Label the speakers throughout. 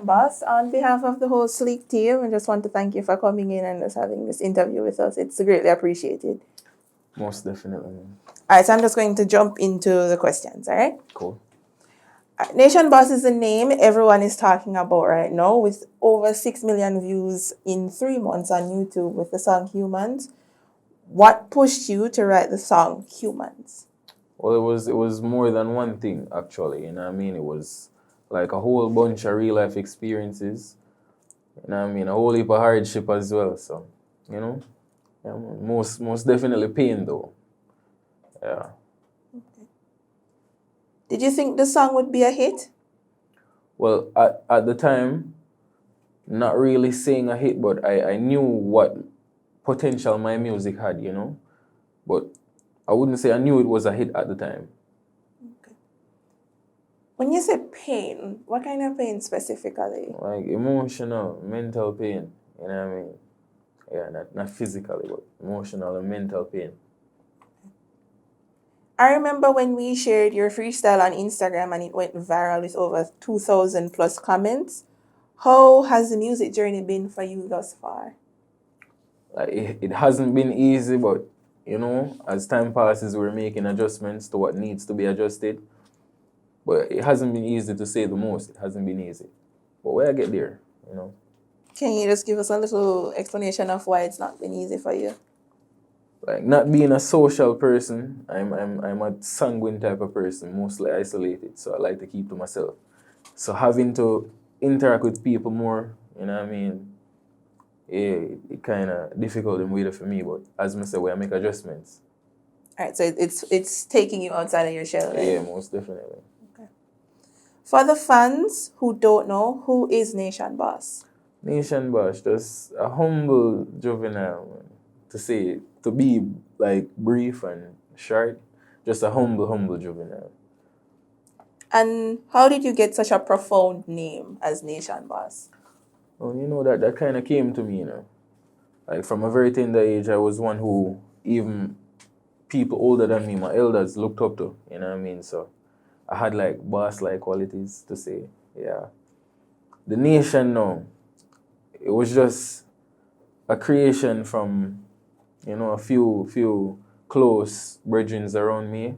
Speaker 1: Nation Boss. On behalf of the whole Sleek team, I just want to thank you for coming in and just having this interview with us. It's greatly appreciated.
Speaker 2: Most definitely.
Speaker 1: All right, so I'm just going to jump into the questions, all right?
Speaker 2: Cool.
Speaker 1: Nation Boss is the name everyone is talking about right now, with over 6 million views in 3 months on YouTube with the song Humans. What pushed you to write the song Humans?
Speaker 2: Well, it was more than one thing, actually. You know what I mean? It was like a whole bunch of real life experiences. You know what I mean? A whole heap of hardship as well. So, you know, yeah, most definitely pain though. Yeah.
Speaker 1: Did you think the song would be a hit?
Speaker 2: Well, at the time, not really saying a hit, but I knew what potential my music had, you know. But I wouldn't say I knew it was a hit at the time.
Speaker 1: Okay. When you say pain, what kind of pain specifically?
Speaker 2: Like emotional, mental pain, you know what I mean? Yeah, not physically, but emotional and mental pain.
Speaker 1: I remember when we shared your freestyle on Instagram and it went viral with over 2,000 plus comments. How has the music journey been for you thus far?
Speaker 2: Like it hasn't been easy, but you know, as time passes, we're making adjustments to what needs to be adjusted. But it hasn't been easy, to say the most. It hasn't been easy. But when I get there, you know.
Speaker 1: Can you just give us a little explanation of why it's not been easy for you?
Speaker 2: Like not being a social person, I'm a sanguine type of person, mostly isolated. So I like to keep to myself. So having to interact with people more, you know what I mean? Yeah, it kind of difficult and weird for me. But as I said, I make adjustments.
Speaker 1: All right, so it's taking you outside of your shell. Then.
Speaker 2: Yeah, most definitely.
Speaker 1: Okay. For the fans who don't know, who is Nation Boss?
Speaker 2: Nation Boss, just a humble juvenile, man. To be like brief and short, just a humble juvenile.
Speaker 1: And how did you get such a profound name as Nation Boss?
Speaker 2: Well, you know that kind of came to me, you know. Like from a very tender age, I was one who even people older than me, my elders, looked up to. You know what I mean? So I had like boss-like qualities to say, yeah. The nation, no, it was just a creation from, you know, a few close brethren around me.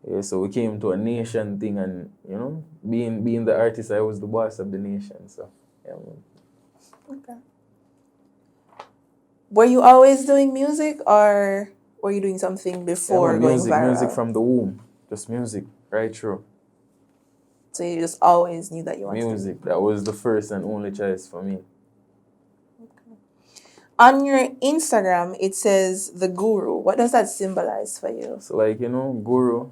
Speaker 2: Yeah, so we came to a nation thing, and you know, being the artist, I was the boss of the nation. So yeah, man.
Speaker 1: Okay. Were you always doing music, or were you doing something before
Speaker 2: Yeah, man,
Speaker 1: going viral?
Speaker 2: music from the womb, just music right through.
Speaker 1: So you just always knew that you wanted
Speaker 2: Music, that was the first and only choice for me.
Speaker 1: On your Instagram, it says the guru. What does that symbolize for you?
Speaker 2: So like, you know, guru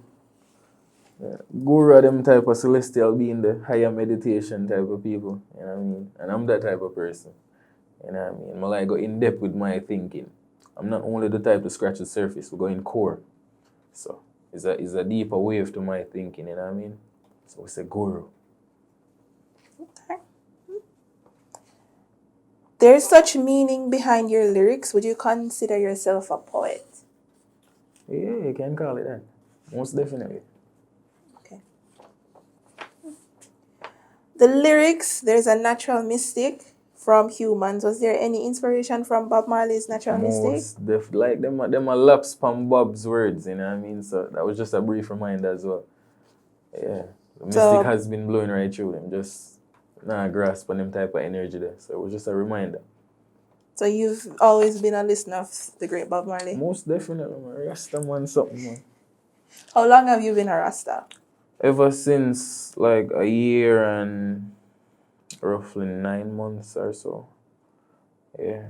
Speaker 2: are them type of celestial being, the higher meditation type of people, you know what I mean? And I'm that type of person, you know what I mean? I like go in depth with my thinking. I'm not only the type to scratch the surface, we go in core. So it's a deeper wave to my thinking, you know what I mean? So it's a guru.
Speaker 1: Okay. There's such meaning behind your lyrics. Would you consider yourself a poet?
Speaker 2: Yeah, you can call it that. Most definitely.
Speaker 1: Okay. The lyrics, there's a natural mystic from Humans. Was there any inspiration from Bob Marley's Natural Mystic?
Speaker 2: Like them are laps from Bob's words, you know what I mean? So that was just a brief reminder as well. Yeah. The mystic has been blowing right through them, just not grasp on them type of energy there. So it was just a reminder.
Speaker 1: So you've always been a listener of the great Bob Marley?
Speaker 2: Most definitely, man. Rasta man something, man.
Speaker 1: How long have you been a Rasta?
Speaker 2: Ever since like a year and roughly 9 months or so. Yeah.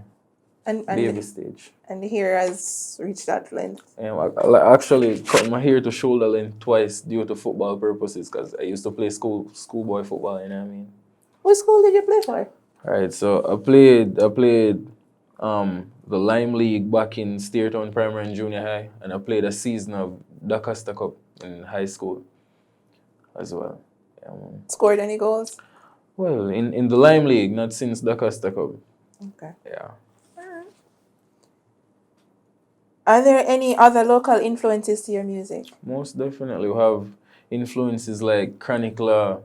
Speaker 1: And
Speaker 2: Baby stage.
Speaker 1: And the hair has reached that length?
Speaker 2: I actually cut my hair to shoulder length twice due to football purposes, because I used to play schoolboy football, you know what I mean?
Speaker 1: What school did you play for?
Speaker 2: Alright, so I played the Lime League back in Steertown Primary and Junior High, and I played a season of the Costa Cup in high school as well. Yeah, man.
Speaker 1: Scored any goals?
Speaker 2: Well, in the Lime League, not since the Costa Cup.
Speaker 1: Okay.
Speaker 2: Yeah.
Speaker 1: Are there any other local influences to your music?
Speaker 2: Most definitely. We have influences like Chronic Law,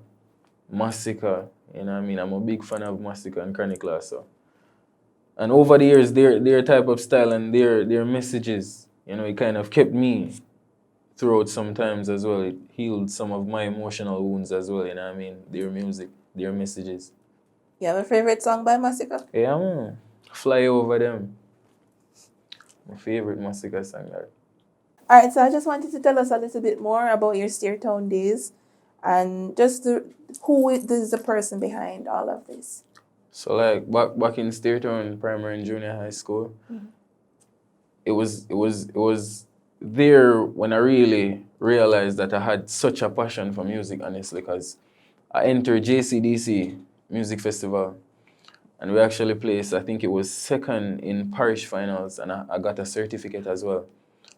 Speaker 2: Massacre, You know what I mean? I'm a big fan of Massacre and Chronicler, so. And over the years, their type of style and their messages, it kind of kept me throughout sometimes as well. It healed some of my emotional wounds as well, you know what I mean? Their music, their messages.
Speaker 1: You have a favorite song by Massacre?
Speaker 2: Yeah, man. Fly Over Them. My favorite Massacre song. That.
Speaker 1: All right, so I just wanted to tell us a little bit more about your Steertown days and just who is the person behind all of this.
Speaker 2: So like back in Steertown primary and junior high school, it was there when I really realized that I had such a passion for music, honestly, because I entered JCDC Music Festival and we actually placed, I think it was second in parish finals, and I got a certificate as well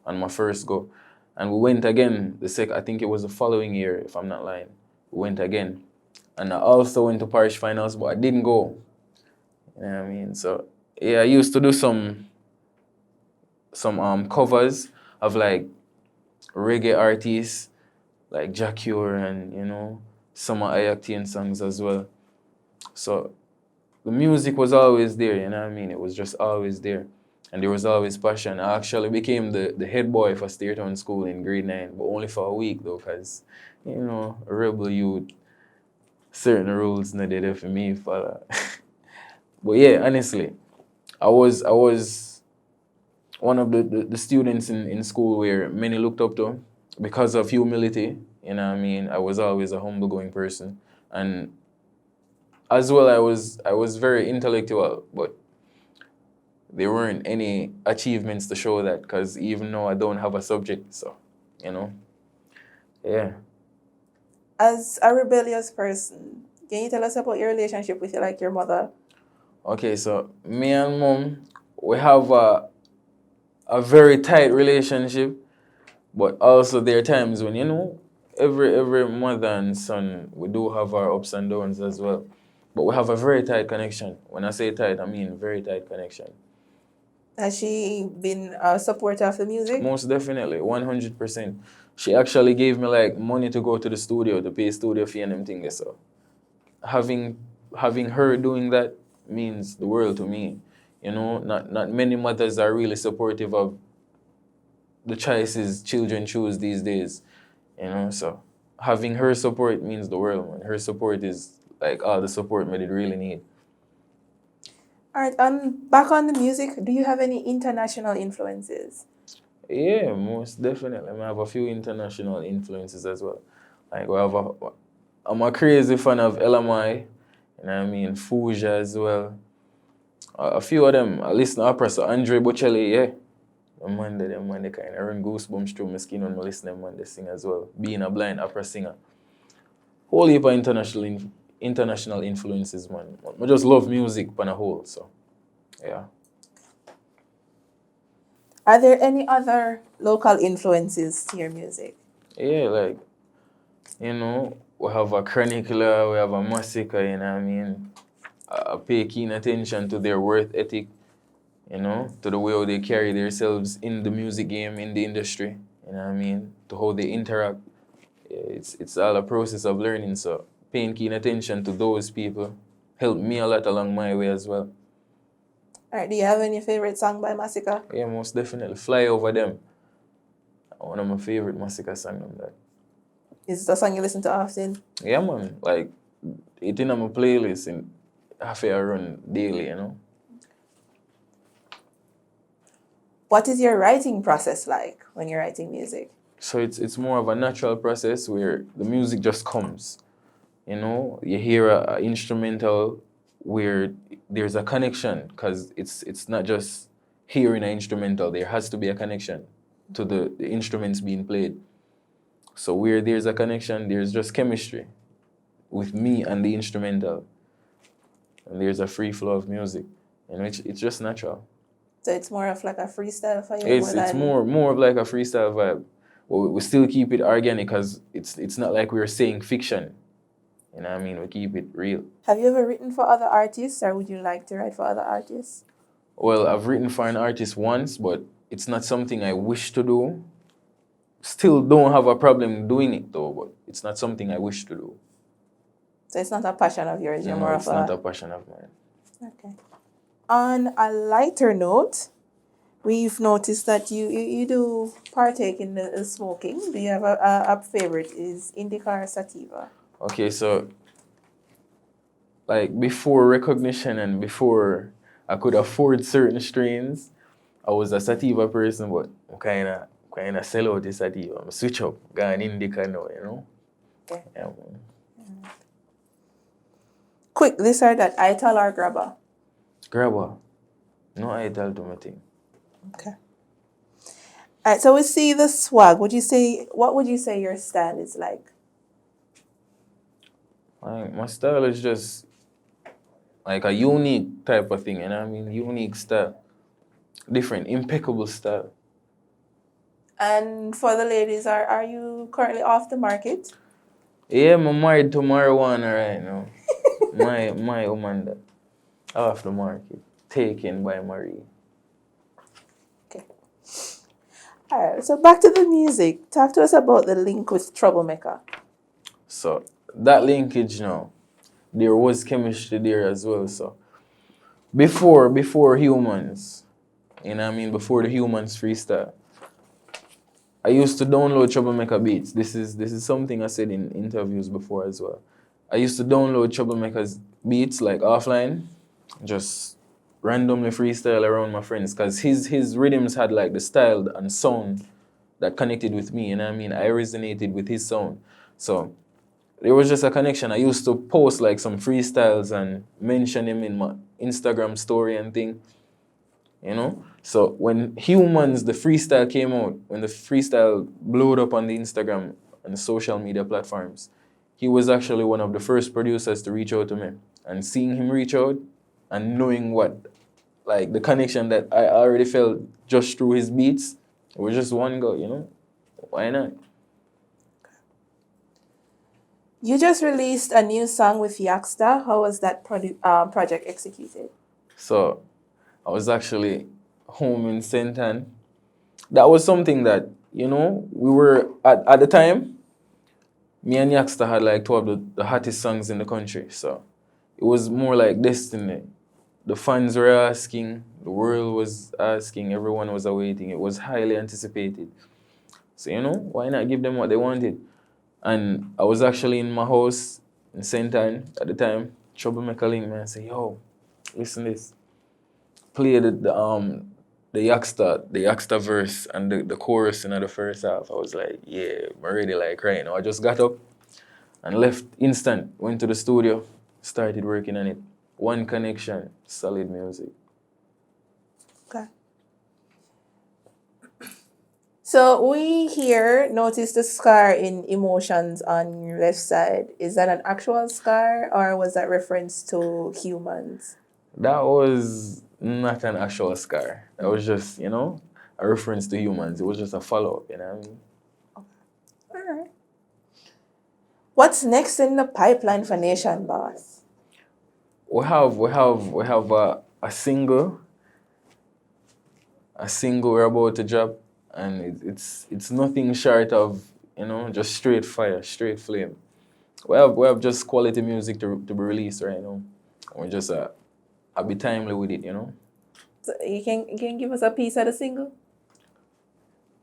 Speaker 2: on my first go. And we went again I think it was the following year, if I'm not lying. We went again. And I also went to parish finals, but I didn't go. You know what I mean? So yeah, I used to do some covers of like reggae artists like Jacure and some Ayactian songs as well. So the music was always there, you know what I mean? It was just always there. And there was always passion. I actually became the head boy for Steertown School in grade 9, but only for a week though, because, a rebel youth, certain rules not there for me, fella. But yeah, honestly, I was one of the students in school where many looked up to because of humility, you know what I mean? I was always a humble going person. And as well, I was very intellectual, but there weren't any achievements to show that because even though I don't have a subject, so, yeah.
Speaker 1: As a rebellious person, can you tell us about your relationship with your mother?
Speaker 2: Okay, so me and mom, we have a very tight relationship, but also there are times when, every mother and son, we do have our ups and downs as well. But we have a very tight connection. When I say tight, I mean very tight connection.
Speaker 1: Has she been a supporter of the music?
Speaker 2: Most definitely, 100%. She actually gave me like money to go to the studio to pay studio fee and them things. So having having her doing that means the world to me. Not many mothers are really supportive of the choices children choose these days. So having her support means the world, man. Her support is like all the support me did really need.
Speaker 1: All right, back on the music, do you have any international influences?
Speaker 2: Yeah, most definitely. I have a few international influences as well. Like I'm a crazy fan of LMI, Fuja as well. A few of them, I listen to opera, so Andre Bocelli, yeah. Them man, they kind of run goosebumps through my skin when I listen to them, man, they sing as well. Being a blind opera singer. Whole heap of international influences, man. I just love music on a whole, so, yeah.
Speaker 1: Are there any other local influences to your music?
Speaker 2: Yeah, like, we have a chronicler, we have a massacre, I pay keen attention to their work ethic, to the way how they carry themselves in the music game, in the industry, to how they interact. It's all a process of learning, so paying keen attention to those people helped me a lot along my way as well.
Speaker 1: All right, do you have any favorite song by Massacre?
Speaker 2: Yeah, most definitely. Fly Over Them. One of my favorite Massacre songs on that.
Speaker 1: Is it a song you listen to often?
Speaker 2: Yeah, man. Like, it's in my playlist and half I run daily,
Speaker 1: What is your writing process like when you're writing music?
Speaker 2: So it's more of a natural process where the music just comes. You hear a instrumental where there's a connection because it's not just hearing an instrumental. There has to be a connection to the instruments being played. So where there's a connection, there's just chemistry with me and the instrumental. And there's a free flow of music. It's just natural.
Speaker 1: So it's more of like a freestyle for you?
Speaker 2: It's more of like a freestyle vibe. But we still keep it organic because it's not like we're saying fiction. We keep it real.
Speaker 1: Have you ever written for other artists, or would you like to write for other artists?
Speaker 2: Well, I've written for an artist once, but it's not something I wish to do. Still don't have a problem doing it though, but it's not something I wish to do.
Speaker 1: So it's not a passion of yours. You're
Speaker 2: No,
Speaker 1: more of
Speaker 2: it's not
Speaker 1: a.
Speaker 2: a passion of mine.
Speaker 1: Okay. On a lighter note, we've noticed that you do partake in the smoking. Do you have a favorite? Is indica or sativa?
Speaker 2: Okay, so like before recognition and before I could afford certain strains, I was a sativa person, but I'm kinda sell out the sativa. I'm switch up, gone indica now, you know?
Speaker 1: Okay.
Speaker 2: Yeah, man.
Speaker 1: Quick, this or that, Ital or grabber?
Speaker 2: Grabber. No, I tell to my thing.
Speaker 1: Okay. All right, so we see the swag. What would you say your style is like?
Speaker 2: Like, my style is just like a unique type of thing, you know what I mean? Unique style. Different, impeccable style.
Speaker 1: And for the ladies, are you currently off the market?
Speaker 2: Yeah, I'm married to marijuana right now. my woman that off the market. Taken by Marie.
Speaker 1: Okay. All right, so back to the music. Talk to us about the link with Troublemaker.
Speaker 2: So that linkage now, there was chemistry there as well. So before humans, you know what I mean, before the humans freestyle, I used to download Troublemaker beats. This is something I said in interviews before as well. I used to download Troublemaker's beats like offline, just randomly freestyle around my friends because his rhythms had like the style and sound that connected with me, you know what I mean? I resonated with his sound. So there was just a connection. I used to post like some freestyles and mention him in my Instagram story and thing, you know? So when Humans, the freestyle came out, when the freestyle blew up on the Instagram and the social media platforms, he was actually one of the first producers to reach out to me. And seeing him reach out and knowing what, like the connection that I already felt just through his beats, it was just one go, you know? Why not?
Speaker 1: You just released a new song with Yaksta. How was that project executed?
Speaker 2: So I was actually home in St. Anne. That was something that, we were, at the time, me and Yaksta had like two of the hottest songs in the country. So it was more like destiny. The fans were asking, the world was asking, everyone was awaiting. It was highly anticipated. So, why not give them what they wanted? And I was actually in my house in St. Anne at the time. Troublemaker link, man. I say, yo, listen this. Play the Yaksta verse and the chorus in the first half. I was like, yeah, I'm already like right now. I just got up and left instant, went to the studio, started working on it. One connection, solid music.
Speaker 1: Okay. So we here noticed the scar in emotions on your left side. Is that an actual scar or was that reference to humans?
Speaker 2: That was not an actual scar. That was just, a reference to humans. It was just a follow-up, you know what I mean?
Speaker 1: All right. What's next in the pipeline for Nation Boss?
Speaker 2: We have a single we're about to drop, and it's nothing short of, just straight fire, straight flame. We have just quality music to be released right now. We're just I'll be timely with it.
Speaker 1: So you can give us a piece of the single?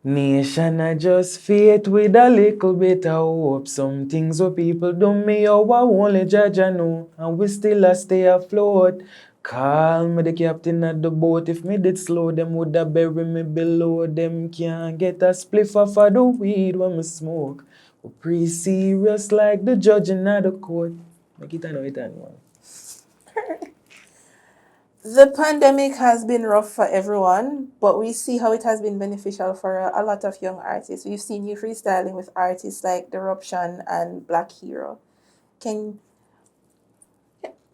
Speaker 2: Nation, I just faith with a little bit of hope. Some things what people do me, oh, I only judge I know. And we still a stay afloat. Call me the captain of the boat. If me did slow, them woulda bury me below. Them can't get a spliff off of the weed when me smoke. We pretty serious like the judge in the court. Make it an one.
Speaker 1: The pandemic has been rough for everyone, but we see how it has been beneficial for a lot of young artists. We've seen you freestyling with artists like Deruption and Black Hero. Can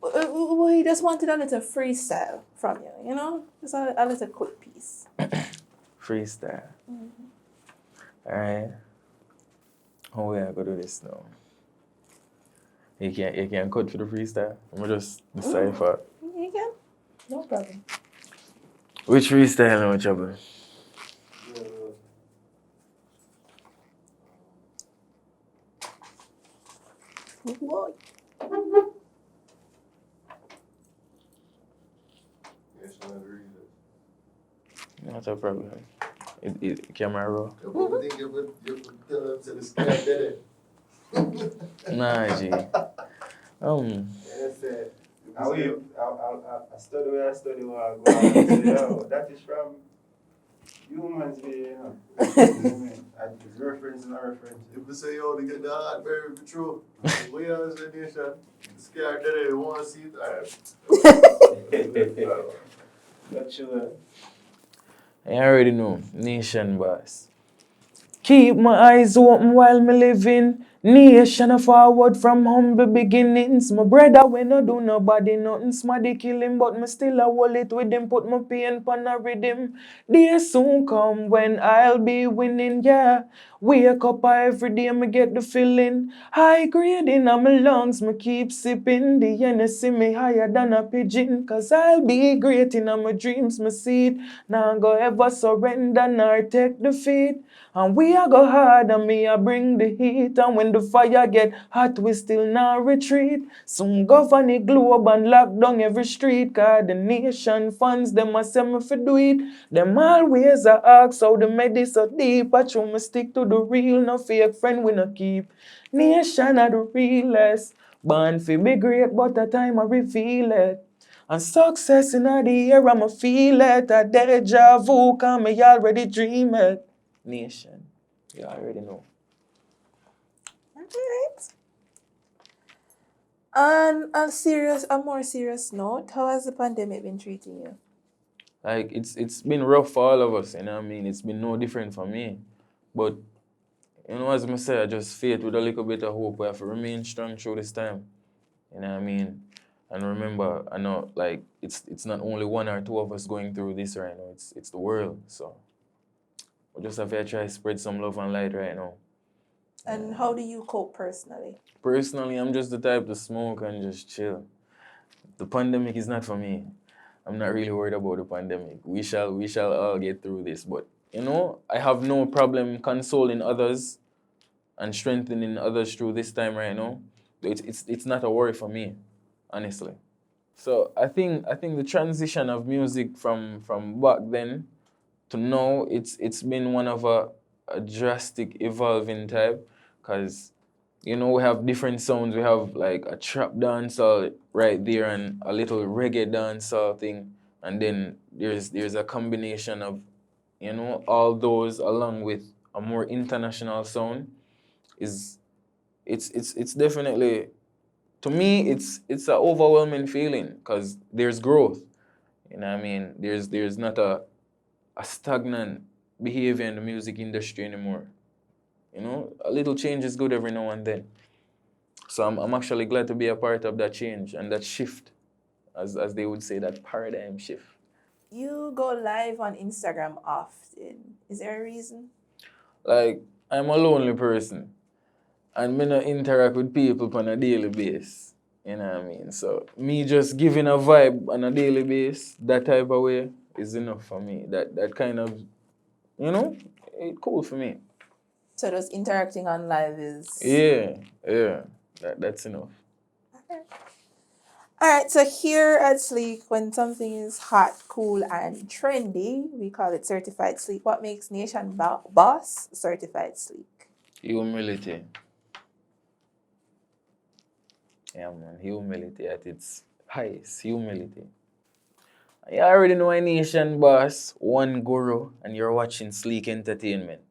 Speaker 1: we just wanted a little freestyle from you, just a little quick piece.
Speaker 2: Freestyle. Alright. How we are gonna do this now? You can cut for the freestyle. I'm just decipher.
Speaker 1: You can, no problem.
Speaker 2: Which freestyle now, trouble?
Speaker 1: Whoa.
Speaker 2: Not a problem. Camera roll.
Speaker 3: You think you would tell them to the sky did it?
Speaker 2: Nah, G.
Speaker 4: Yes, I study where I study where I go and say, yo, that is from humans, you know. It's reference and reference.
Speaker 3: If we say, yo, they get the heart very true. We are as a nation. The sky did it. You want to see it?
Speaker 4: Not sure.
Speaker 2: I already know. Nation boss. Keep my eyes open while me living. Nation a forward from humble beginnings. My brother when no do nobody nothing. Smarty kill him, but me still a hold it with him. Put my pain pon a rhythm. Day soon come when I'll be winning, yeah. Wake up every day, me get the feeling. High grade in my lungs, me keep sipping. The Hennessy me higher than a pigeon. Cause I'll be great in my dreams, me see it. Now go ever surrender nor take defeat. And we a go hard and me a bring the heat. And when the fire get hot, we still not retreat. Soon govern the globe and lock down every street. Cause the nation funds them a say me fi do it. Them always a ask how the medi so deep. I true me stick to the real, no fake friend we no keep. Nation are the realest. Born fi be great, but a time I reveal it. And success in the air, I'ma feel it. A deja vu, cause me already dream it. Nation, you already know.
Speaker 1: Alright. On a more serious note, how has the pandemic been treating you?
Speaker 2: Like it's been rough for all of us, you know what I mean? It's been no different for me. But you know, as I say, I just faith with a little bit of hope. We have to remain strong through this time. You know what I mean? And remember, I know like it's not only one or two of us going through this right now, it's the world. So we just have to try to spread some love and light right now.
Speaker 1: And how do you cope personally?
Speaker 2: Personally, I'm just the type to smoke and just chill. The pandemic is not for me. I'm not really worried about the pandemic. We shall all get through this. But you know, I have no problem consoling others and strengthening others through this time right now. It's not a worry for me, honestly. So I think the transition of music from back then to now, it's been one of a drastic evolving type, because you know we have different sounds. We have like a trap dancehall right there and a little reggae dancehall thing, and then there's a combination of you know all those along with a more international sound. Is it's definitely, to me, it's an overwhelming feeling because there's growth. You know what I mean? There's not a stagnant behavior in the music industry anymore. You know, a little change is good every now and then. So I'm actually glad to be a part of that change and that shift, as they would say, that paradigm shift.
Speaker 1: You go live on Instagram often. Is there a reason?
Speaker 2: Like, I'm a lonely person, and me not interact with people on a daily basis. You know what I mean? So me just giving a vibe on a daily basis, that type of way, is enough for me. That kind of, you know, it's cool for me.
Speaker 1: So just interacting on live is...
Speaker 2: Yeah. That's enough.
Speaker 1: Alright, so here at Sleek, when something is hot, cool, and trendy, we call it certified sleek. What makes Nation Boss certified sleek?
Speaker 2: Humility. Yeah, man. Humility at its highest. Humility. You already know a Nation Boss, one guru, and you're watching Sleek Entertainment.